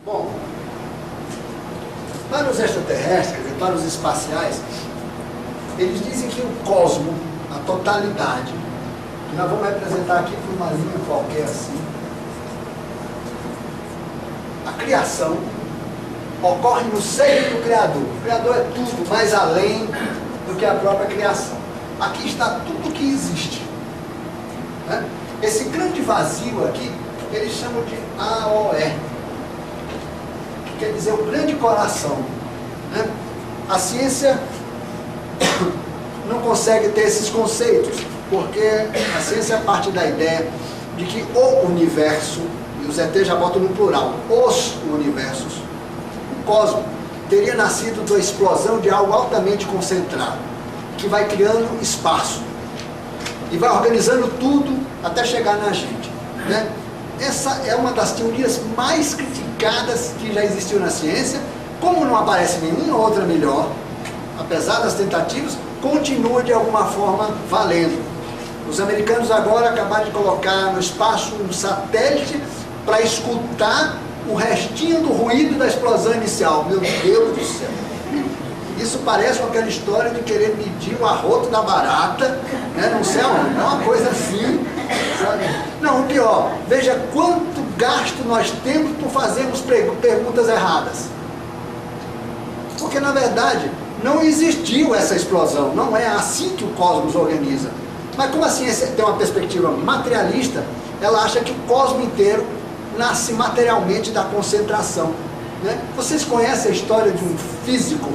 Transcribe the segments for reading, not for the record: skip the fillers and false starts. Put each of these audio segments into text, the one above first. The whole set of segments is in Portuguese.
Bom, para os extraterrestres e para os espaciais, eles dizem que o cosmo, a totalidade, que nós vamos representar aqui por uma linha qualquer assim, a criação ocorre no seio do Criador. O Criador é tudo, mais além do que a própria criação. Aqui está tudo que existe. Né? Esse grande vazio aqui, eles chamam de AOE, que quer dizer o grande coração. Né? A ciência não consegue ter esses conceitos, porque a ciência parte da ideia de que o universo, e os ET já botam no plural, os universos, o cosmos, teria nascido da explosão de algo altamente concentrado, que vai criando espaço e vai organizando tudo até chegar na gente. Né? Essa é uma das teorias mais criticadas que já existiu na ciência. Como não aparece nenhuma outra melhor, apesar das tentativas, continua de alguma forma valendo. Os americanos agora acabaram de colocar no espaço um satélite para escutar o restinho do ruído da explosão inicial. Meu Deus do céu! Isso parece com aquela história de querer medir o arroto da barata, né, não sei aonde, é uma coisa assim, sabe? Não, o pior, veja quanto gasto nós temos por fazermos perguntas erradas. Porque, na verdade, não existiu essa explosão, não é assim que o cosmos organiza. Mas como a ciência tem uma perspectiva materialista, ela acha que o cosmos inteiro nasce materialmente da concentração. Né? Vocês conhecem a história de um físico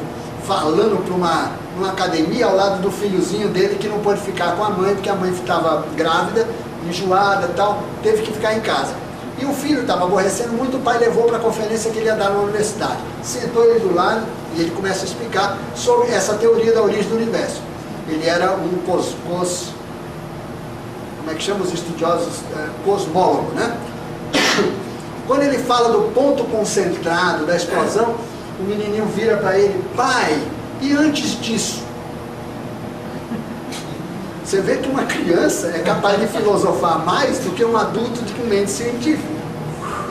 falando para uma academia ao lado do filhozinho dele que não pôde ficar com a mãe, porque a mãe estava grávida, enjoada e tal, teve que ficar em casa. E o filho estava aborrecendo muito, o pai levou para a conferência que ele ia dar na universidade. Sentou ele do lado e ele começa a explicar sobre essa teoria da origem do universo. Ele era um como é que chama os estudiosos? Cosmólogo, né? Quando ele fala do ponto concentrado da explosão, o menininho vira para ele: pai, e antes disso? Você vê que uma criança é capaz de filosofar mais do que um adulto de mente científica.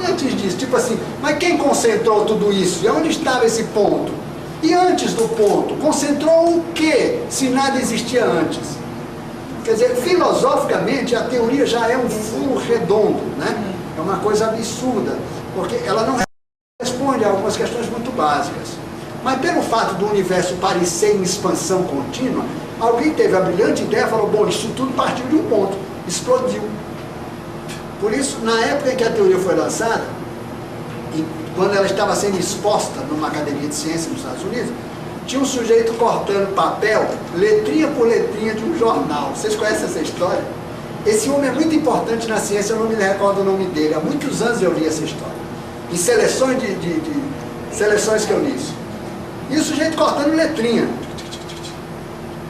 E antes disso, tipo assim, mas quem concentrou tudo isso? E onde estava esse ponto? E antes do ponto, concentrou o quê, se nada existia antes? Quer dizer, filosoficamente, a teoria já é um furo redondo, né? É uma coisa absurda, porque ela não responde a algumas questões muito básicas. Mas pelo fato do universo parecer em expansão contínua, alguém teve a brilhante ideia e falou: bom, isso tudo partiu de um ponto, explodiu. Por isso, na época em que a teoria foi lançada, e quando ela estava sendo exposta numa academia de ciência nos Estados Unidos, tinha um sujeito cortando papel, letrinha por letrinha de um jornal. Vocês conhecem essa história? Esse homem é muito importante na ciência, eu não me recordo o nome dele. Há muitos anos eu li essa história, em seleções seleções que eu li isso. E o sujeito cortando letrinha.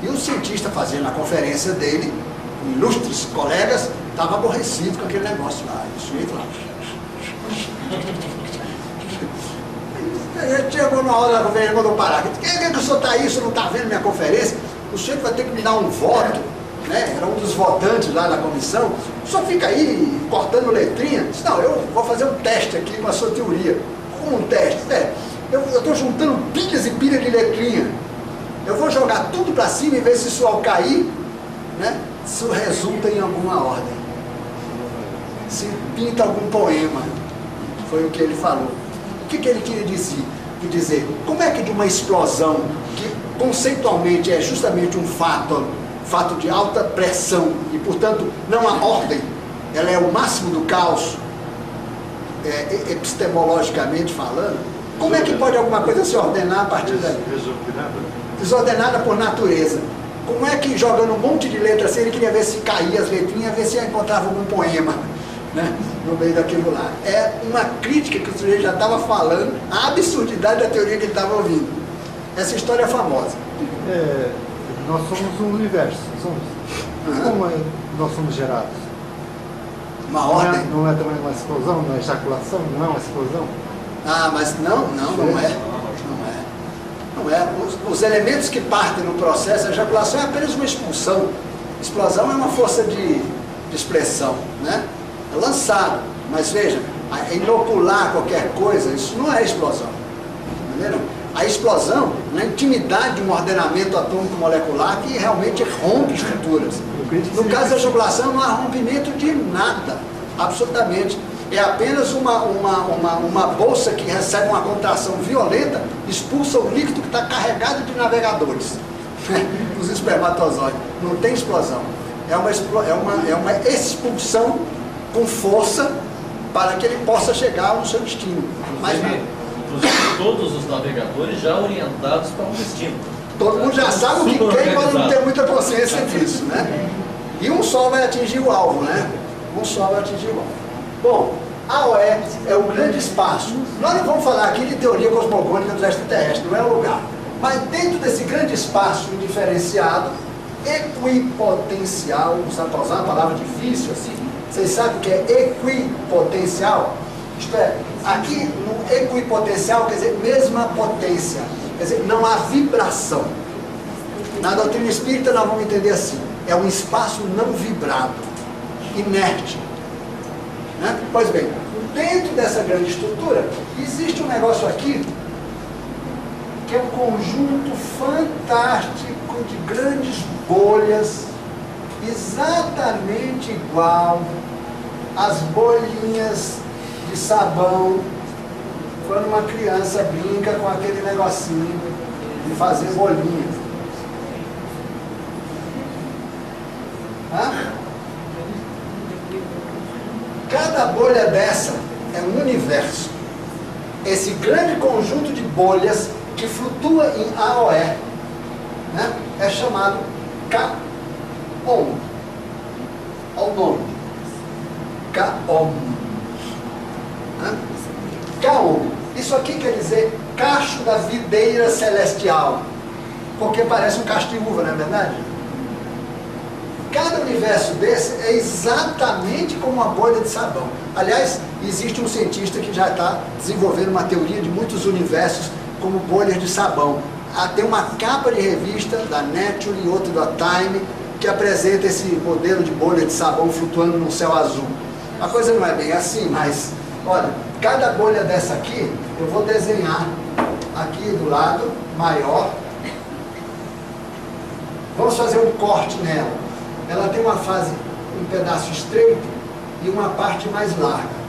E o cientista fazendo a conferência dele, ilustres colegas, estava aborrecido com aquele negócio lá. E o sujeito lá. Ele chegou na hora da conferência e mandou parar. Quem é que o senhor está aí, o senhor não está vendo minha conferência? O sujeito vai ter que me dar um voto, né? Era um dos votantes lá na comissão. O senhor fica aí cortando letrinha? Disse: não, eu vou fazer um teste aqui com a sua teoria. Como um teste? Eu estou juntando pilhas e pilhas de letrinha. Eu vou jogar tudo para cima e ver se isso ao cair, né, isso resulta em alguma ordem. Se pinta algum poema. Foi o que ele falou. O que ele queria dizer? Como é que de uma explosão, que conceitualmente é justamente um fato de alta pressão, e portanto não há ordem, ela é o máximo do caos, epistemologicamente falando, como é que pode alguma coisa se ordenar a partir daí? Desordenada por natureza. Como é que, jogando um monte de letras assim, ele queria ver se caía as letrinhas, ver se encontrava algum poema, né, no meio daquilo lá? É uma crítica que o sujeito já estava falando, a absurdidade da teoria que ele estava ouvindo. Essa história é famosa. Nós somos um universo, somos. Como nós somos gerados? Uma ordem. Não é também uma explosão, uma ejaculação, não é uma explosão? Ah, mas não é. Não é. Os elementos que partem no processo, a ejaculação é apenas uma expulsão. Explosão é uma força de expressão, né? É lançado. Mas veja, a inocular qualquer coisa, isso não é explosão. Entenderam? A explosão, na intimidade de um ordenamento atômico molecular que realmente rompe estruturas. No caso da jugulação, não há rompimento de nada, absolutamente. É apenas uma bolsa que recebe uma contração violenta, expulsa o líquido que está carregado de navegadores, os espermatozoides. Não tem explosão. É uma expulsão com força para que ele possa chegar no seu destino. Mas não. Inclusive, todos os navegadores já orientados para um destino. Todo mundo já sabe o que quer, mas não tem muita consciência disso, né? E um só vai atingir o alvo, né? Um só vai atingir o alvo. Bom, a OE é um grande espaço. Nós não vamos falar aqui de teoria cosmogônica dos extraterrestres, não é o lugar. Mas dentro desse grande espaço indiferenciado, equipotencial, para usar uma palavra difícil assim, vocês sabem o que é equipotencial? Isto é, aqui no equipotencial quer dizer mesma potência, quer dizer, não há vibração. Na doutrina espírita nós vamos entender assim, é um espaço não vibrado, inerte. Né? Pois bem, dentro dessa grande estrutura, existe um negócio aqui, que é um conjunto fantástico de grandes bolhas, exatamente igual às bolinhas de sabão, quando uma criança brinca com aquele negocinho de fazer bolinha. Hã? Cada bolha dessa é um universo. Esse grande conjunto de bolhas que flutua em AOE, né, é chamado Kaon. Olha o nome. Kaon. Kaon. Isso aqui quer dizer cacho da videira celestial. Porque parece um cacho de uva, não é verdade? Cada universo desse é exatamente como uma bolha de sabão. Aliás, existe um cientista que já está desenvolvendo uma teoria de muitos universos como bolhas de sabão. Tem uma capa de revista da Nature e outra da Time que apresenta esse modelo de bolha de sabão flutuando no céu azul. A coisa não é bem assim, mas olha, cada bolha dessa aqui eu vou desenhar aqui do lado maior. Vamos fazer um corte nela. Ela tem uma fase, um pedaço estreito e uma parte mais larga.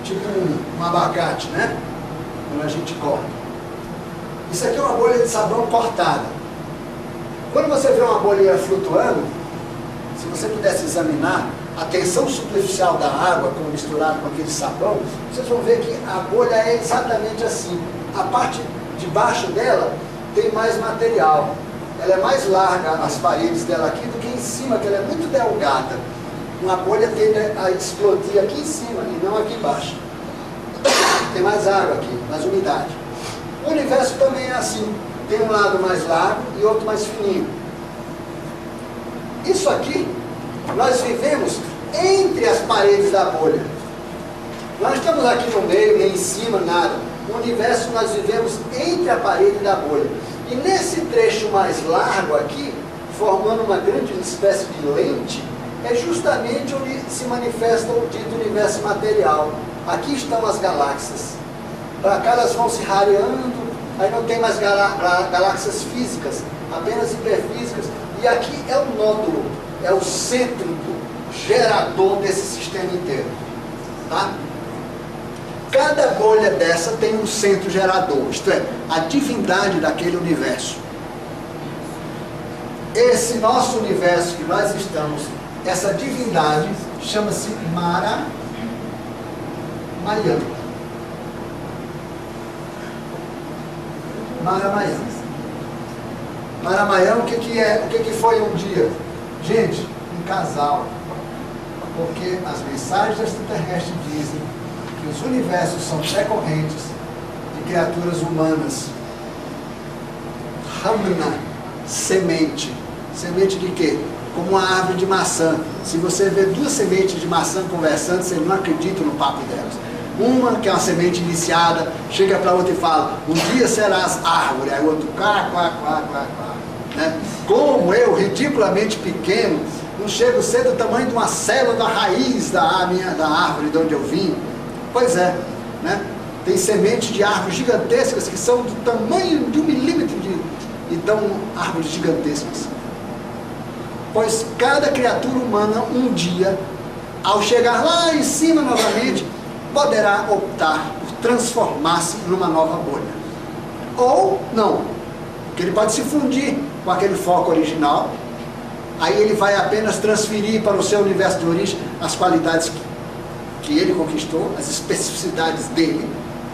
Tipo um abacate, né? Quando a gente corta. Isso aqui é uma bolha de sabão cortada. Quando você vê uma bolha flutuando, se você pudesse examinar a tensão superficial da água como misturada com aquele sabão, vocês vão ver que a bolha é exatamente assim. A parte de baixo dela tem mais material. Ela é mais larga, as paredes dela aqui, do que em cima, que ela é muito delgada. Uma bolha tende a explodir aqui em cima e não aqui embaixo. Tem mais água aqui, mais umidade. O universo também é assim. Tem um lado mais largo e outro mais fininho. Isso aqui, nós vivemos entre as paredes da bolha. Nós estamos aqui no meio, nem em cima, nada. No universo nós vivemos entre a parede da bolha. E nesse trecho mais largo aqui, formando uma grande espécie de lente, é justamente onde se manifesta o dito universo material. Aqui estão as galáxias. Para cá elas vão se rareando, aí não tem mais galáxias físicas, apenas hiperfísicas. E aqui é o nódulo, é o centro gerador desse sistema inteiro. Tá? Cada bolha dessa tem um centro gerador, isto é, a divindade daquele universo. Esse nosso universo que nós estamos, essa divindade chama-se Mara Mayan. Mara Mayan. Mara Mayan, o que foi um dia? Gente, um casal. Porque as mensagens extraterrestres dizem que os universos são decorrentes de criaturas humanas. Ramna, semente. Semente de quê? Como uma árvore de maçã. Se você vê duas sementes de maçã conversando, você não acredita no papo delas. Uma que é uma semente iniciada, chega para outra e fala, um dia serás árvore. Aí o outro, quá, quá, quá, quá, quá. Né? Como eu, ridiculamente pequeno, Não chego a ser do tamanho de uma célula da raiz da árvore de onde eu vim. Pois é, né? Tem sementes de árvores gigantescas que são do tamanho de 1 milímetro e dão árvores gigantescas. Pois cada criatura humana, um dia, ao chegar lá em cima novamente, poderá optar por transformar-se numa nova bolha. Ou não, porque ele pode se fundir com aquele foco original, aí ele vai apenas transferir para o seu universo de origem as qualidades que ele conquistou, as especificidades dele,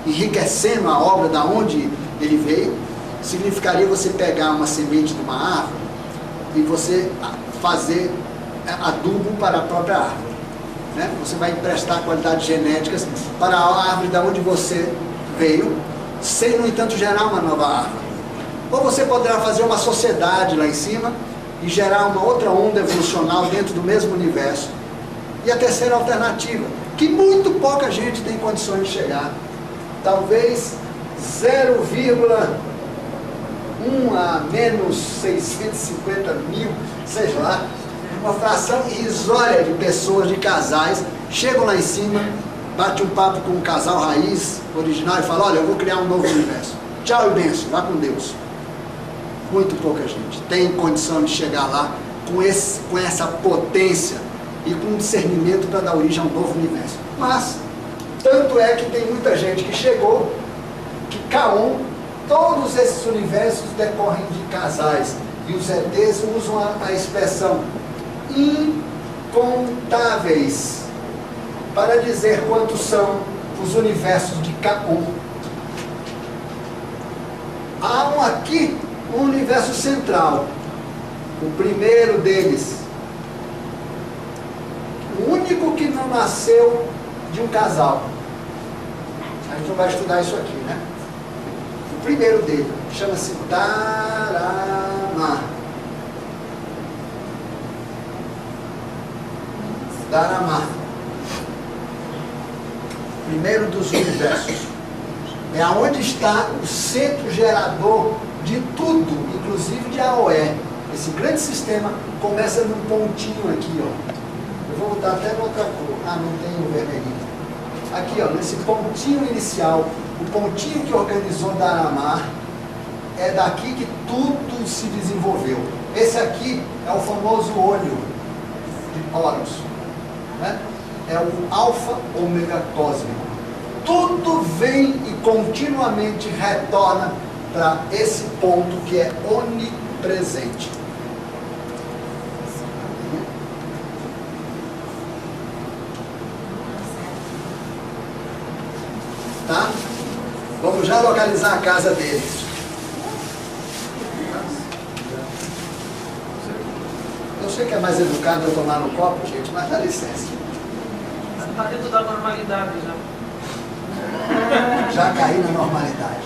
enriquecendo a obra da onde ele veio. Significaria você pegar uma semente de uma árvore e você fazer adubo para a própria árvore, né? Você vai emprestar qualidades genéticas para a árvore da onde você veio, sem, no entanto, gerar uma nova árvore. Ou você poderá fazer uma sociedade lá em cima e gerar uma outra onda evolucional dentro do mesmo universo. E a terceira alternativa, que muito pouca gente tem condições de chegar, talvez 0,1 a menos 650 mil, sei lá, uma fração irrisória de pessoas, de casais, chegam lá em cima, bate um papo com um casal raiz original e fala: olha, eu vou criar um novo universo, tchau e benção, vá com Deus. Muito pouca gente tem condição de chegar lá com essa potência e com discernimento para dar origem a um novo universo. Mas, tanto é que tem muita gente que chegou, que Kaon, todos esses universos decorrem de casais, e os ETs usam a expressão incontáveis para dizer quantos são os universos de Kaon. Há aqui um universo central, o primeiro deles, o único que não nasceu de um casal. A gente não vai estudar isso aqui, né? O primeiro dele chama-se Dharma. Dharma. Primeiro dos universos. É aonde está o centro gerador de tudo, inclusive de AOE. Esse grande sistema começa num pontinho aqui, ó. Eu vou botar até noutra cor. Ah, não tem o vermelhinho. Aqui, ó, nesse pontinho inicial, o pontinho que organizou Dharma, é daqui que tudo se desenvolveu. Esse aqui é o famoso olho de Horus, né? É o alfa ômega cósmico. Tudo vem e continuamente retorna para esse ponto que é onipresente. Tá? Vamos já localizar a casa deles. Eu sei que é mais educado eu tomar no copo, gente, mas dá licença. Está dentro da normalidade já. Já caí na normalidade.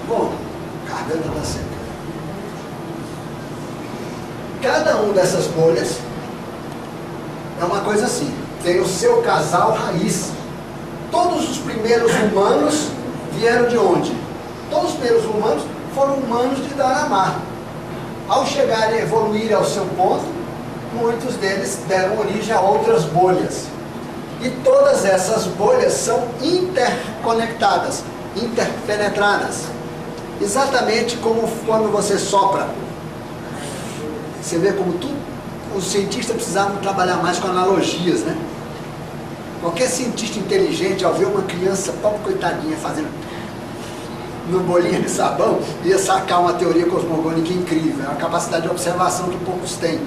Bom, garganta da seca. Cada um dessas bolhas é uma coisa assim. Tem o seu casal raiz. Todos os primeiros humanos vieram de onde? Todos os primeiros humanos foram humanos de Dharma. Ao chegarem a evoluir ao seu ponto, muitos deles deram origem a outras bolhas. E todas essas bolhas são interconectadas, interpenetradas. Exatamente como quando você sopra. Você vê como tudo, os cientistas precisavam trabalhar mais com analogias, né? Qualquer cientista inteligente, ao ver uma criança, pobre coitadinha, fazendo no bolinha de sabão, ia sacar uma teoria cosmogônica incrível. É uma capacidade de observação que poucos têm.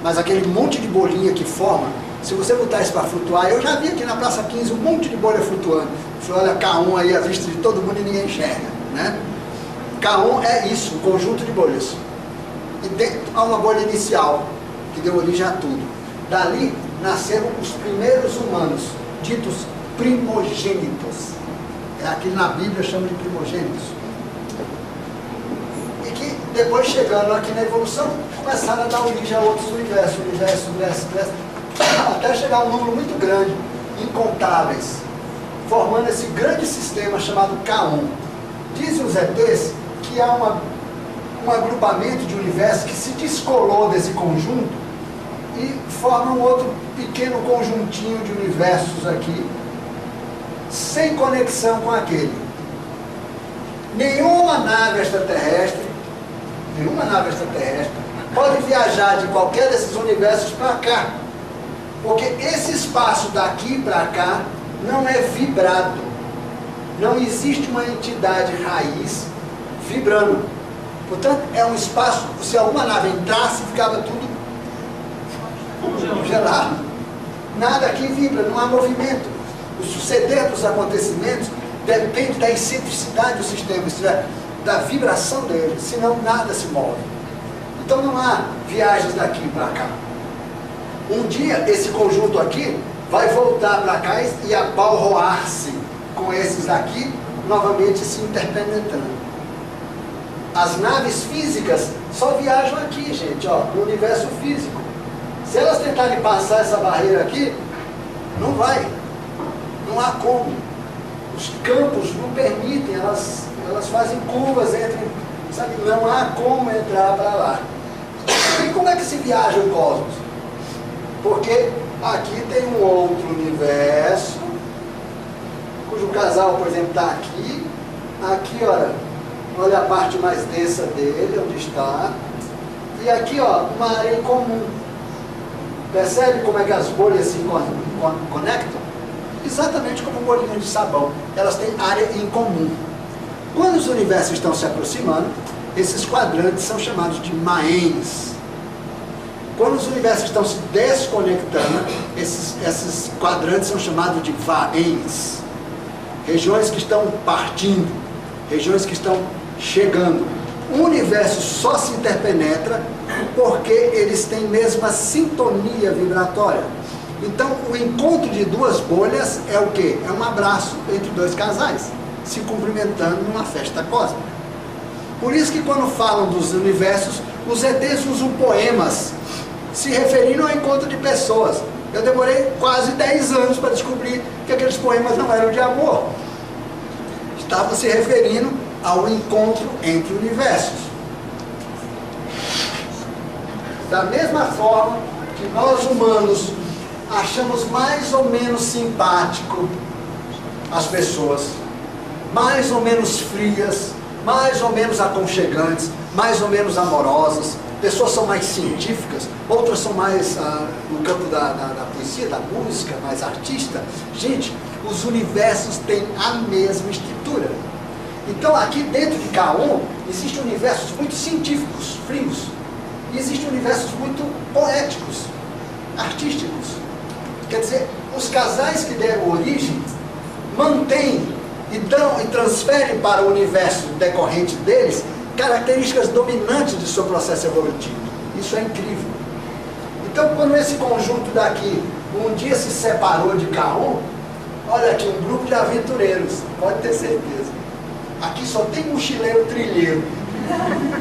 Mas aquele monte de bolinha que forma, se você botar isso para flutuar, eu já vi aqui na Praça 15 um monte de bolha flutuando. Você olha K1 aí, a vista de todo mundo e ninguém enxerga, né? K1 é isso, um conjunto de bolhas. E dentro há uma bolha inicial, que deu origem a tudo. Dali nasceram os primeiros humanos, ditos primogênitos. É aqui na Bíblia chama de primogênitos. E que depois, chegando aqui na evolução, começaram a dar origem a outros universos, até chegar a um número muito grande, incontáveis, formando esse grande sistema chamado K1. Dizem os ETs que há um agrupamento de universos que se descolou desse conjunto e forma um outro pequeno conjuntinho de universos aqui, sem conexão com aquele. Nenhuma nave extraterrestre pode viajar de qualquer desses universos para cá, porque esse espaço daqui para cá não é vibrado. Não existe uma entidade raiz vibrando. Portanto, é um espaço, se alguma nave entrasse, ficava tudo gelado. Nada aqui vibra, não há movimento. O suceder dos acontecimentos depende da excentricidade do sistema, isto é, da vibração dele, senão nada se move. Então não há viagens daqui para cá. Um dia esse conjunto aqui vai voltar para cá e abalroar-se com esses aqui, novamente se interpenetrando. As naves físicas só viajam aqui, gente, ó, no universo físico. Se elas tentarem passar essa barreira aqui, não vai. Não há como. Os campos não permitem, elas fazem curvas entre, sabe, não há como entrar para lá. E como é que se viaja o cosmos? Porque aqui tem um outro universo, cujo casal, por exemplo, está aqui. Aqui, olha a parte mais densa dele, onde está. E aqui, ó, uma área em comum. Percebe como é que as bolhas se conectam? Exatamente como bolinhas de sabão. Elas têm área em comum. Quando os universos estão se aproximando, esses quadrantes são chamados de maens. Quando os universos estão se desconectando, esses quadrantes são chamados de vaens. Regiões que estão partindo, regiões que estão chegando. O universo só se interpenetra porque eles têm mesma sintonia vibratória. Então, o encontro de duas bolhas é o quê? É um abraço entre dois casais, se cumprimentando numa festa cósmica. Por isso que quando falam dos universos, os ETs usam poemas, se referindo ao encontro de pessoas. Eu demorei quase 10 anos para descobrir que aqueles poemas não eram de amor. Estavam se referindo ao encontro entre universos. Da mesma forma que nós humanos achamos mais ou menos simpático as pessoas, mais ou menos frias, mais ou menos aconchegantes, mais ou menos amorosas. Pessoas são mais científicas, outras são mais no campo da poesia, da música, mais artista. Gente, os universos têm a mesma estrutura. Então aqui dentro de K1 existem universos muito científicos, frios, e existem universos muito poéticos, artísticos. Quer dizer, os casais que deram origem mantêm e transferem para o universo decorrente deles características dominantes de seu processo evolutivo. Isso é incrível. Então, quando esse conjunto daqui um dia se separou de K1, olha aqui, um grupo de aventureiros, pode ter certeza. Aqui só tem mochileiro trilheiro.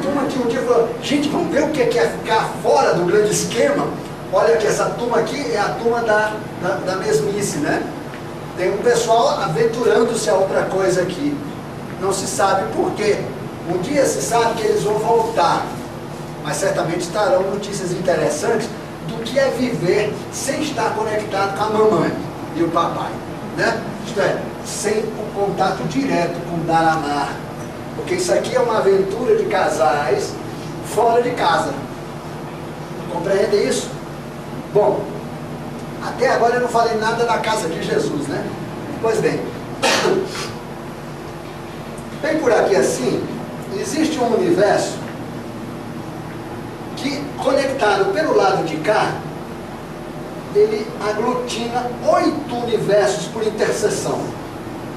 Turma que um dia falou, gente, vamos ver o que é ficar fora do grande esquema. Olha aqui, essa turma aqui é a turma da mesmice, né? Tem um pessoal aventurando-se a outra coisa aqui. Não se sabe por quê. Um dia se sabe que eles vão voltar, mas certamente estarão notícias interessantes do que é viver sem estar conectado com a mamãe e o papai, né? Isto é, sem o contato direto com o Daraná, porque isso aqui é uma aventura de casais fora de casa. Compreende isso? Bom, até agora eu não falei nada da casa de Jesus, né? Pois bem, bem por aqui assim, existe um universo que, conectado pelo lado de cá, ele aglutina 8 universos por interseção.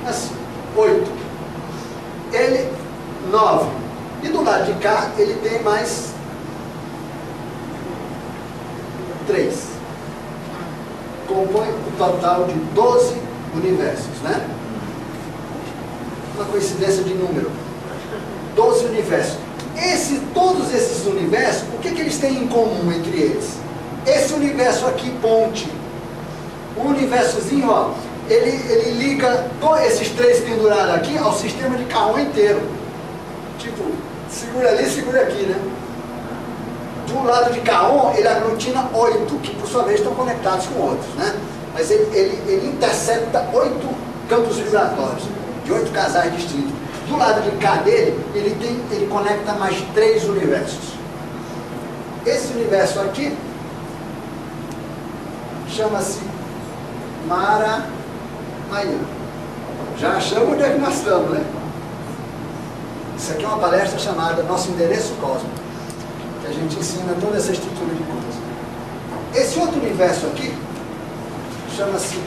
Assim, 8. Ele, 9. E do lado de cá, ele tem mais 3. Compõe o total de 12 universos, né? Uma coincidência de número. 12 universos. Todos esses universos, o que eles têm em comum entre eles? Esse universo aqui, ponte. O universozinho, ó, ele liga esses 3 pendurados aqui ao sistema de K1 inteiro. Tipo, segura ali, segura aqui, né? Do lado de Caon, ele aglutina 8, que por sua vez estão conectados com outros, né? Mas ele intercepta 8 campos vibratórios, de 8 casais distintos. Do lado de cá dele, ele conecta mais 3 universos. Esse universo aqui chama-se Mara Mayan. Já achamos onde é que nós estamos, né? Isso aqui é uma palestra chamada Nosso Endereço Cósmico, que a gente ensina toda essa estrutura de coisas. Esse outro universo aqui chama-se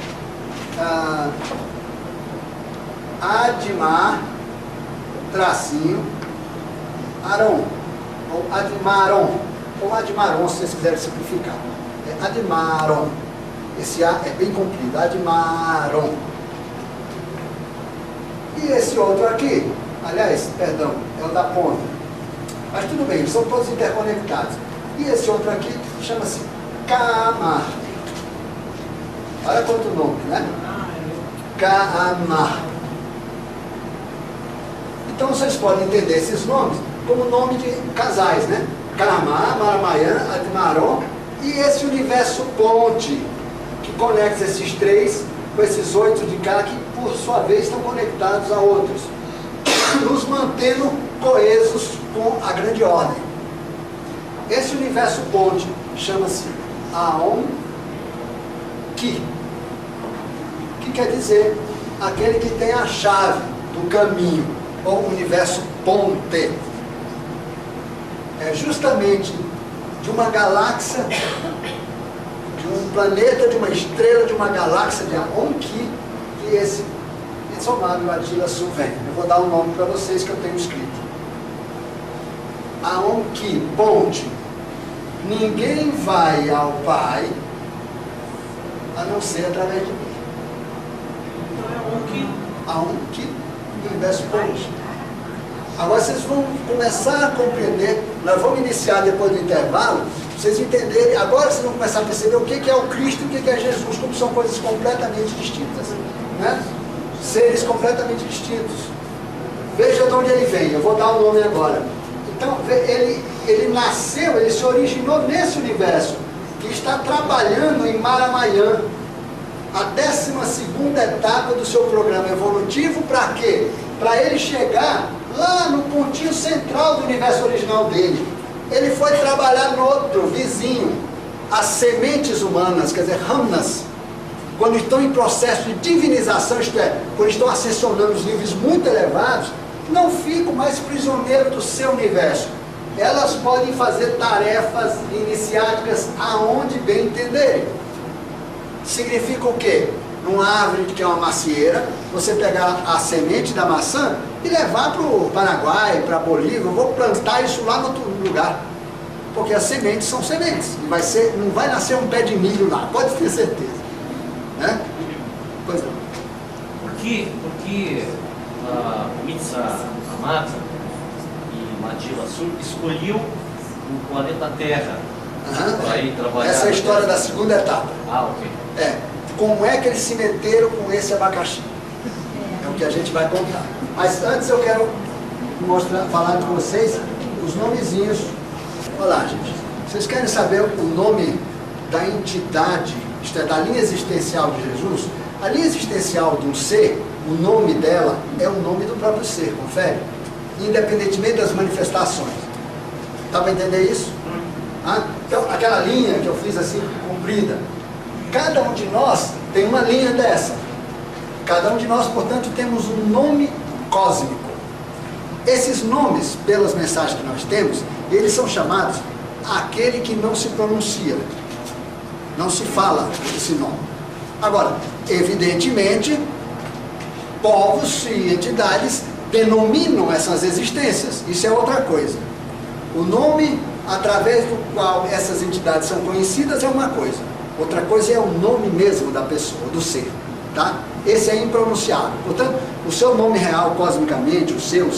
Admar tracinho Aron, ou Admaron, ou Admaron, se vocês quiserem simplificar. É Admaron. Esse A é bem comprido, Admaron. E esse outro aqui, aliás, perdão, é o da ponta. Mas tudo bem, eles são todos interconectados. E esse outro aqui chama-se Kaamar. Olha quanto nome, né? Kaamar. Então vocês podem entender esses nomes como nome de casais, né? Kaamar, Maramayan, Admaron e esse universo ponte que conecta esses 3 com esses 8 de cá que por sua vez estão conectados a outros, nos mantendo coesos com a grande ordem. Esse universo ponte chama-se Aon Ki, que quer dizer aquele que tem a chave do caminho, ou universo ponte. É justamente de uma galáxia, de um planeta, de uma estrela, de uma galáxia de Aon Ki, que esse Itzomaru Atila Su vem. Eu vou dar um nome para vocês que eu tenho escrito. Aon Ki, ponte. Ninguém vai ao Pai a não ser através de mim. Então é um que... Aon Ki, universo ponte. Agora vocês vão começar a compreender, nós vamos iniciar depois do intervalo, vocês entenderem, agora vocês vão começar a perceber o que é o Cristo e o que é Jesus, como são coisas completamente distintas, né? Seres completamente distintos. Veja de onde ele vem, eu vou dar o nome agora. Então, ele nasceu, ele se originou nesse universo, que está trabalhando em Maramayan, a 12ª etapa do seu programa evolutivo, para quê? Para ele chegar lá no pontinho central do universo original dele. Ele foi trabalhar no outro, vizinho, as sementes humanas, quer dizer, Ramnas, quando estão em processo de divinização, isto é, quando estão ascensionando os níveis muito elevados, não ficam mais prisioneiros do seu universo. Elas podem fazer tarefas iniciáticas aonde bem entenderem. Significa o quê? Numa árvore que é uma macieira, você pegar a semente da maçã e levar para o Paraguai, para a Bolívia, eu vou plantar isso lá no outro lugar. Porque as sementes são sementes. E não vai nascer um pé de milho lá, pode ter certeza. Né? Pois não. Por que Mitsa Amata e Madila Sur escolhiu o planeta Terra para ir trabalhar? Essa é a história da segunda etapa. Ah, ok. Como é que eles se meteram com esse abacaxi? É o que a gente vai contar. Mas antes eu quero falar com vocês os nomezinhos. Olá, gente. Vocês querem saber o nome da entidade, isto é, da linha existencial de Jesus? A linha existencial de um ser, o nome dela é o nome do próprio ser, confere? Independentemente das manifestações. Dá para entender isso? Então, aquela linha que eu fiz assim, comprida, cada um de nós tem uma linha dessa. Cada um de nós, portanto, temos um nome cósmico. Esses nomes, pelas mensagens que nós temos, eles são chamados aquele que não se pronuncia. Não se fala esse nome. Agora, evidentemente, povos e entidades denominam essas existências. Isso é outra coisa. O nome através do qual essas entidades são conhecidas é uma coisa. Outra coisa é o nome mesmo da pessoa, do ser. Tá? Esse é impronunciável. Portanto, o seu nome real, cosmicamente, o seu,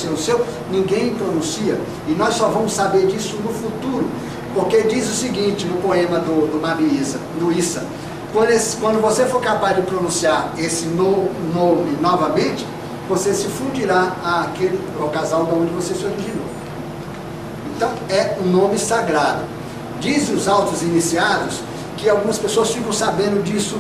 ninguém pronuncia. E nós só vamos saber disso no futuro. Porque diz o seguinte no poema do Nabi Issa, do Issa. Quando você for capaz de pronunciar esse nome novamente, você se fundirá ao casal de onde você se originou. Então é um nome sagrado. Dizem os altos iniciados que algumas pessoas ficam sabendo disso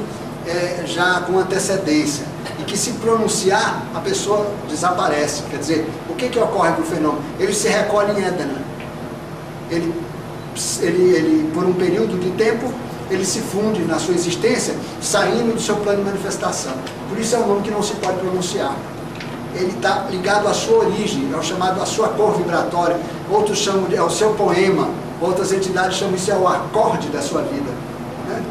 já com antecedência, e que se pronunciar, a pessoa desaparece. Quer dizer, o que ocorre com o fenômeno? Ele se recolhe em Éden. Ele, por um período de tempo, ele se funde na sua existência, saindo do seu plano de manifestação. Por isso é um nome que não se pode pronunciar. Ele está ligado à sua origem, é o chamado a sua cor vibratória. Outros chamam de ao seu poema, outras entidades chamam isso o acorde da sua vida, né?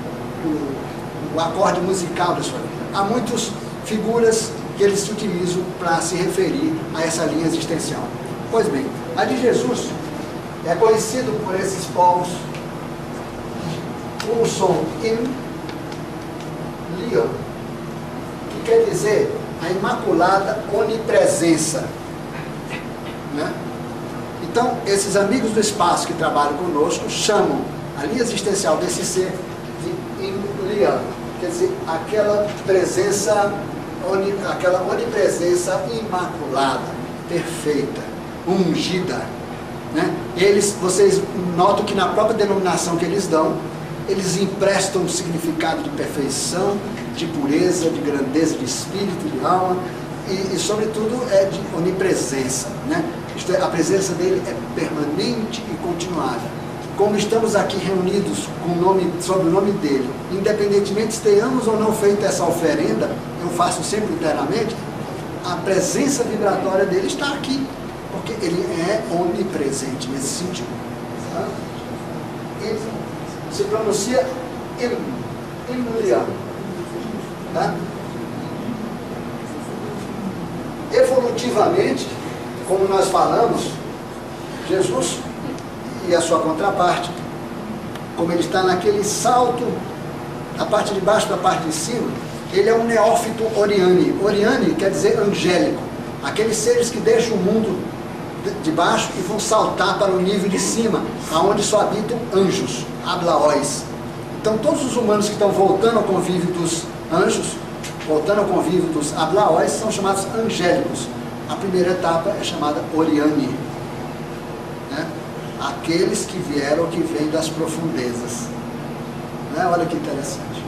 O acorde musical da sua vida. Há muitas figuras que eles se utilizam para se referir a essa linha existencial. Pois bem, a de Jesus é conhecido por esses povos com o som im, liam, que quer dizer a imaculada onipresença, né? Então, esses amigos do espaço que trabalham conosco chamam a linha existencial desse ser de im, liam, quer dizer, aquela presença, aquela onipresença imaculada, perfeita, ungida, né? Vocês notam que na própria denominação que eles dão, eles emprestam um significado de perfeição, de pureza, de grandeza de espírito, de alma, e sobretudo de onipresença, né? Isto é, a presença dele é permanente e continuada. Como estamos aqui reunidos sob o nome dele, independentemente se tenhamos ou não feito essa oferenda, eu faço sempre internamente, a presença vibratória dele está aqui, porque ele é onipresente nesse sentido. Tá? Ele se pronuncia Imliam. Tá? Evolutivamente, como nós falamos, Jesus e a sua contraparte, como ele está naquele salto, a parte de baixo da parte de cima, ele é um neófito Oriane. Oriane quer dizer angélico, aqueles seres que deixam o mundo de baixo e vão saltar para o nível de cima, aonde só habitam anjos, ablaóis. Então todos os humanos que estão voltando ao convívio dos anjos, voltando ao convívio dos ablaóis, são chamados angélicos. A primeira etapa é chamada Oriane, né? Aqueles que vieram, que vêm das profundezas, né? Olha que interessante.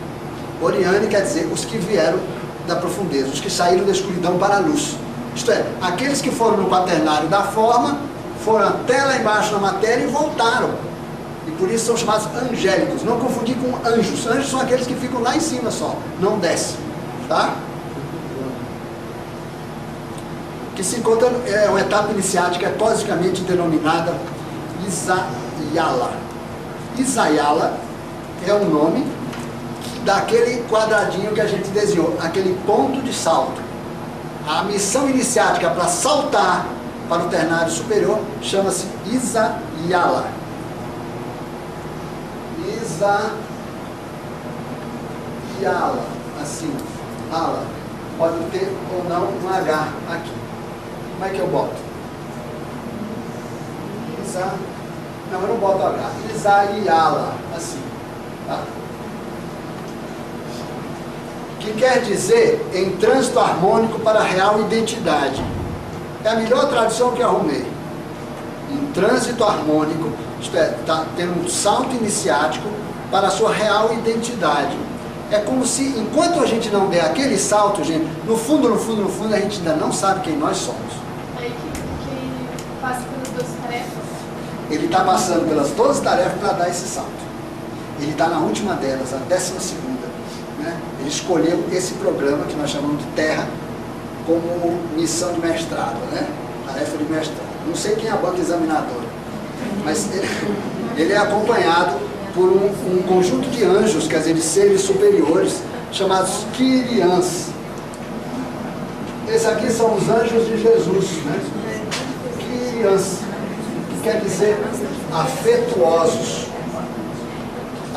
Oriane quer dizer os que vieram da profundeza, os que saíram da escuridão para a luz. Isto é, aqueles que foram no quaternário da forma, foram até lá embaixo na matéria e voltaram. E por isso são chamados angélicos. Não confundir com anjos. Anjos são aqueles que ficam lá em cima só, não descem. Tá? Que se encontra, é uma etapa iniciática cosmicamente denominada Isayala. Isayala é o nome daquele quadradinho que a gente desenhou, aquele ponto de salto. A missão iniciática para saltar para o ternário superior chama-se Isayala. Isayala, assim, ala. Pode ter ou não um H aqui. Como é que eu boto? Não, eu não boto H. Isayala, assim, tá? Que quer dizer em trânsito harmônico para a real identidade. É a melhor tradução que eu arrumei. Em trânsito harmônico, isto é, está tendo um salto iniciático para a sua real identidade. É como se, enquanto a gente não der aquele salto, gente, no fundo, a gente ainda não sabe quem nós somos. Aí que passa pelas 12 tarefas? Ele está passando pelas 12 tarefas para dar esse salto. Ele está na última delas, a 12ª. Né? Ele escolheu esse programa que nós chamamos de Terra como missão de mestrado, né? Tarefa de mestrado. Não sei quem é a banca examinadora, mas ele é acompanhado por um conjunto de anjos, quer dizer, de seres superiores, chamados Kyrians. Esses aqui são os anjos de Jesus, né? Kyrians, que quer dizer afetuosos.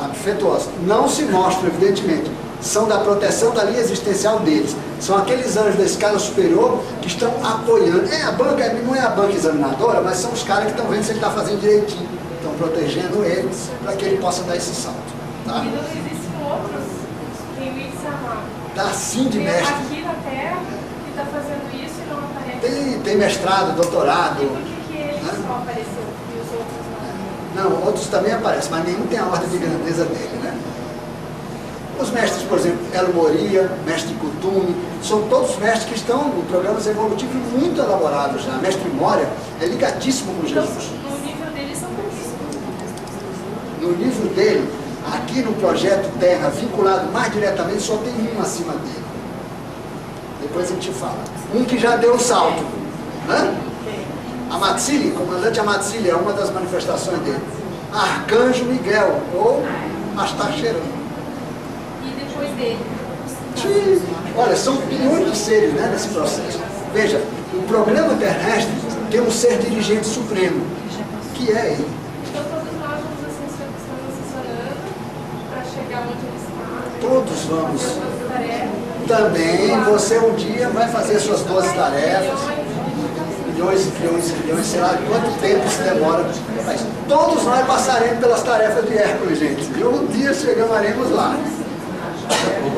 Afetuosos. Não se mostram, evidentemente, são da proteção da linha existencial deles. São aqueles anjos da escala superior que estão apoiando. A banca não é a banca examinadora, mas são os caras que estão vendo se ele está fazendo direitinho. Estão protegendo ele para que ele possa dar esse salto. Tá? E não existem outros em Mitzamah. Está assim de mestre. Aqui na Terra que está fazendo isso e não aparece. Tem mestrado, doutorado. E por que ele só apareceu e os outros Não, outros também aparecem, mas nenhum tem a ordem de grandeza dele, né? Os mestres, por exemplo, Elo Moria, mestre Kuthumi, são todos mestres que estão em programas evolutivos muito elaborados já. Mestre Moria é ligadíssimo com Então, Jesus. no nível deles são pouquíssimos. No nível dele, aqui no projeto Terra, vinculado mais diretamente, só tem um acima dele. Depois a gente fala. Um que já deu o salto. Né? A Matsili, comandante Amatsili, é uma das manifestações dele. Arcanjo Miguel, ou Astacheran. E depois dele? Sim. Olha, são bilhões de seres, né, nesse processo. Veja, o programa terrestre tem um ser dirigente supremo, que é ele. Então todos nós vamos estamos assessorando para chegar onde ele está. Todos vamos. Fazer as tarefas. Também você um dia vai fazer suas 12 tarefas. Milhões, sei lá quanto tempo se demora. Mas todos nós passaremos pelas tarefas de Hércules, gente. E um dia chegaremos lá.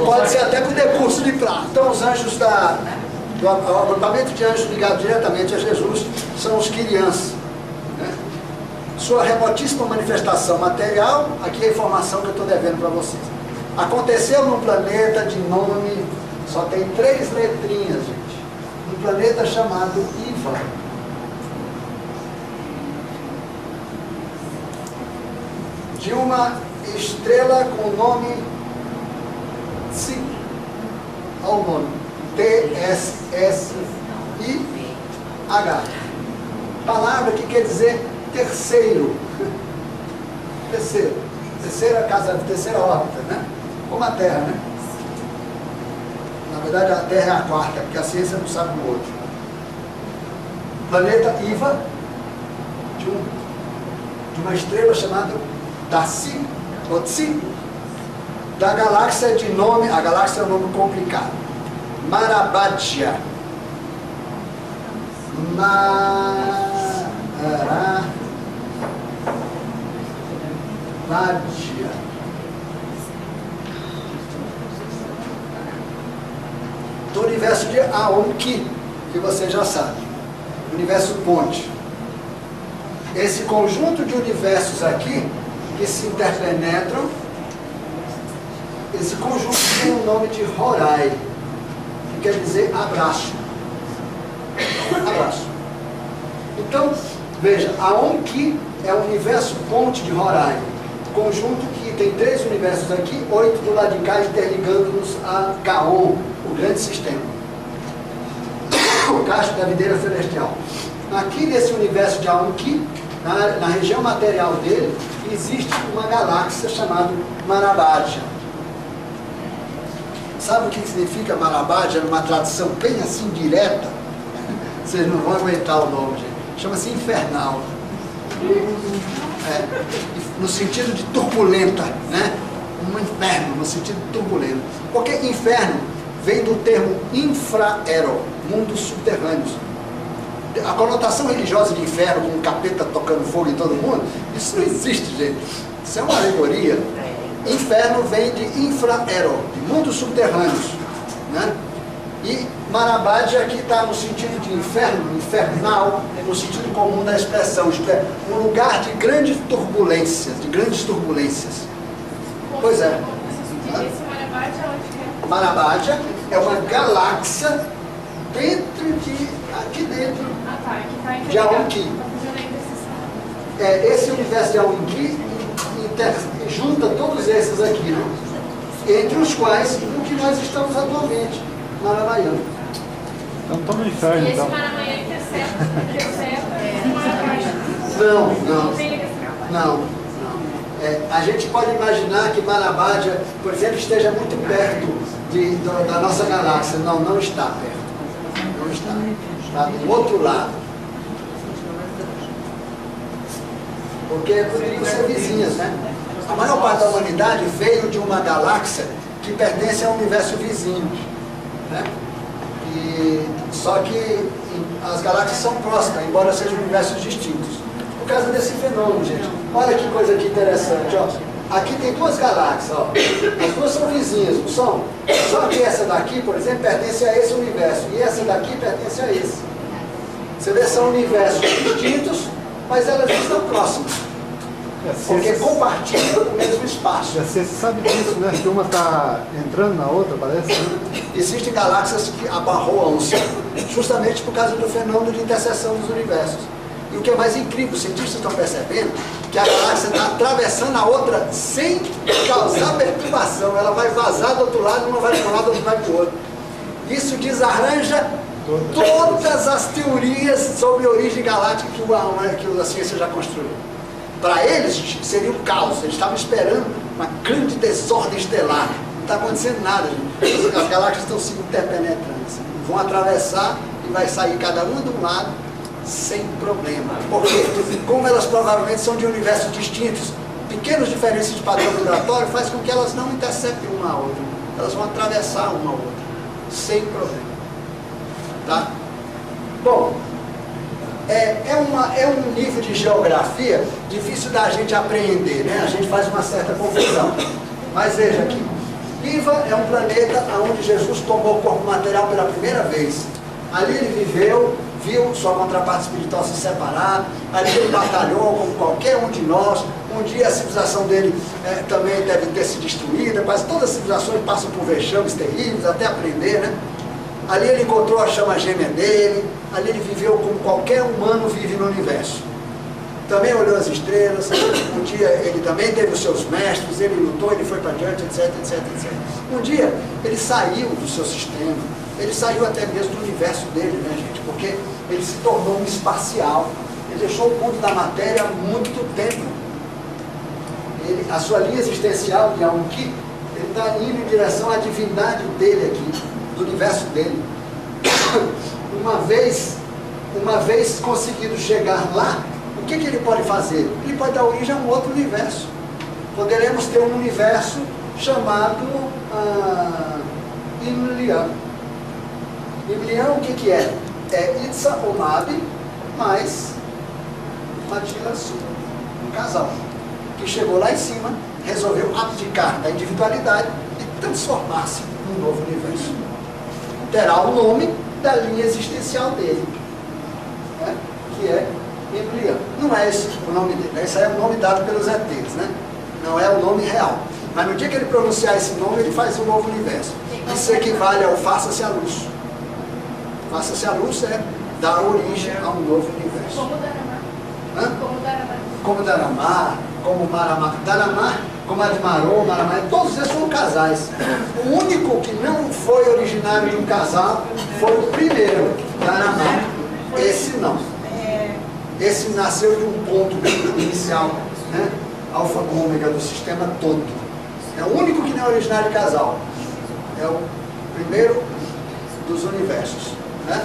Pode ser até com o decurso de prata. Então os anjos o agrupamento de anjos ligados diretamente a Jesus são os Quirians. Né? Sua remotíssima manifestação material, aqui é a informação que eu estou devendo para vocês. Aconteceu num planeta de nome, só tem 3 letrinhas, gente. Um planeta chamado Iva. De uma estrela com o nome Tsi. Olha o nome. T-S-S-I-H. Palavra que quer dizer terceiro. Terceiro. Terceira casa, terceira órbita, né? Como a Terra, né? Na verdade, a Terra é a quarta, porque a ciência não sabe o outro. Planeta Iva, de uma estrela chamada Dassi, ou Tsi, da galáxia de nome, a galáxia é um nome complicado, Marabadja. Marabadja. Do universo de Aonki, que você já sabe, universo ponte. Esse conjunto de universos aqui, que se interpenetram, esse conjunto tem o nome de Horai, que quer dizer abraço. Abraço. Então, veja, Aonki é o universo ponte de Horai, conjunto que tem 3 universos aqui, 8 do lado de cá, interligando-nos a Gaon, o grande sistema, o cacho da videira celestial. Aqui nesse universo de Aonki, na região material dele, existe uma galáxia chamada Marabadja. Sabe o que significa Marabadja numa tradução bem assim direta? Vocês não vão aguentar o nome, gente. Chama-se infernal. No sentido de turbulenta, né? Um inferno, no sentido de turbulento. Porque inferno vem do termo infraero, mundos subterrâneos. A conotação religiosa de inferno, com um capeta tocando fogo em todo mundo, isso não existe, gente. Isso é uma alegoria. Inferno vem de infraero, de mundos subterrâneos, né? E Marabadja aqui está no sentido de inferno, infernal, no sentido comum da expressão, isto é, um lugar de grandes turbulências, Pois é. Esse Marabadja onde é? Marabadja é uma galáxia dentro de, aqui dentro Ah, tá. Que tá de Aonki. Tá fazendo a interseção. Esse universo de Aonki junta todos esses aqui, né? Entre os quais o que nós estamos atualmente, Narayan. Então estamos no inferno, E esse então. Maramanhã intercepta o Marabadja. Não tem ligação. Não. A gente pode imaginar que Marabadja, por exemplo, esteja muito perto da nossa galáxia. Não está perto. Não está. Está do outro lado. Porque poderiam ser vizinhas, né? A maior parte da humanidade veio de uma galáxia que pertence a um universo vizinho, né? Só que as galáxias são próximas, embora sejam universos distintos. Por causa desse fenômeno, gente. Olha que coisa aqui interessante, ó. Aqui tem 2 galáxias, ó. As 2 são vizinhas, não são? Só que essa daqui, por exemplo, pertence a esse universo. E essa daqui pertence a esse. Você vê, são universos distintos, mas elas estão próximas. porque compartilham o mesmo espaço. Você sabe disso, né? Que uma está entrando na outra, parece, né? Existem galáxias que abarroam-se justamente por causa do fenômeno de interseção dos universos. E o que é mais incrível, os cientistas estão percebendo que a galáxia está atravessando a outra sem causar perturbação. Ela vai vazar do outro lado, uma vai para um lado, outra vai para o outro. Isso desarranja todas as teorias sobre a origem galáctica que a ciência já construiu. Para eles seria um caos, eles estavam esperando uma grande desordem estelar. Não está acontecendo nada, gente. As galáxias estão se interpenetrando, assim. Vão atravessar e vai sair cada uma de um lado sem problema. Porque, como elas provavelmente são de universos distintos, pequenas diferenças de padrão vibratório faz com que elas não interceptem uma a outra. Elas vão atravessar uma a outra, sem problema. Tá? Bom, é um nível de geografia difícil da gente apreender, né? A gente faz uma certa confusão. Mas veja aqui, Piva é um planeta onde Jesus tomou o corpo material pela primeira vez. Ali ele viveu, viu sua contraparte espiritual se separar, ali ele batalhou como qualquer um de nós. Um dia a civilização dele também deve ter se destruída, quase todas as civilizações passam por vexames terríveis, até aprender, né? Ali ele encontrou a chama gêmea dele, ali ele viveu como qualquer humano vive no universo. Também olhou as estrelas, um dia ele também teve os seus mestres, ele lutou, ele foi para diante, etc, etc, etc. Um dia ele saiu do seu sistema, ele saiu até mesmo do universo dele, né, gente? Porque ele se tornou um espacial, ele deixou o mundo da matéria há muito tempo. A sua linha existencial de Aonki, ele está indo em direção à divindade dele aqui, do universo dele. Uma vez conseguido chegar lá, o que ele pode fazer? Ele pode dar origem a um outro universo. Poderemos ter um universo chamado Imlian. Imlian o que é? É Itza Omab mais Matila Su, um casal que chegou lá em cima, resolveu abdicar da individualidade e transformar-se num novo universo. Terá o nome da linha existencial dele, né? Que é Imlian. Não é esse o nome dele, esse é o nome dado pelos ETs, né? Não é o nome real. Mas no dia que ele pronunciar esse nome, ele faz um novo universo. Isso equivale ao faça-se a luz. Faça-se a luz é dar origem a um novo universo. Como Daramar. Hã? Como Daramar. Como Daramar, como Maramar. Daramar, como Admarô, Maramar, todos esses são casais. O único que não foi originário de um casal foi o primeiro, Daramar. Esse não. Esse nasceu de um ponto inicial, né? Alfa ômega do sistema todo. É o único que não é originário de casal. É o primeiro dos universos, né?